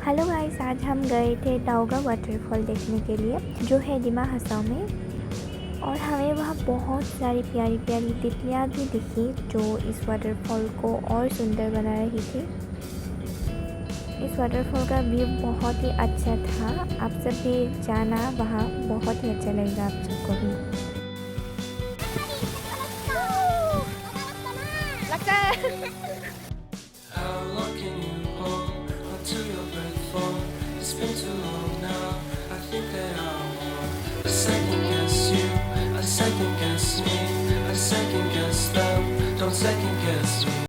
Hello guys, आज हम गए थे टाओगा वाटरफॉल देखने के लिए जो है दिमा हसाओ में। और हमें वहाँ बहुत सारी प्यारी प्यारी तितलियाँ भी दिखी जो इस वाटरफॉल को और सुंदर बना रही थी। इस वाटरफॉल का व्यू बहुत ही अच्छा था। आप सब भी जाना, वहाँ बहुत ही अच्छा लगेगा आप सबको भी। लगता है How long can you hold until your breath falls? It's been too long now. I think that I want a second guess you, a second guess me, a second guess them. Don't second guess me.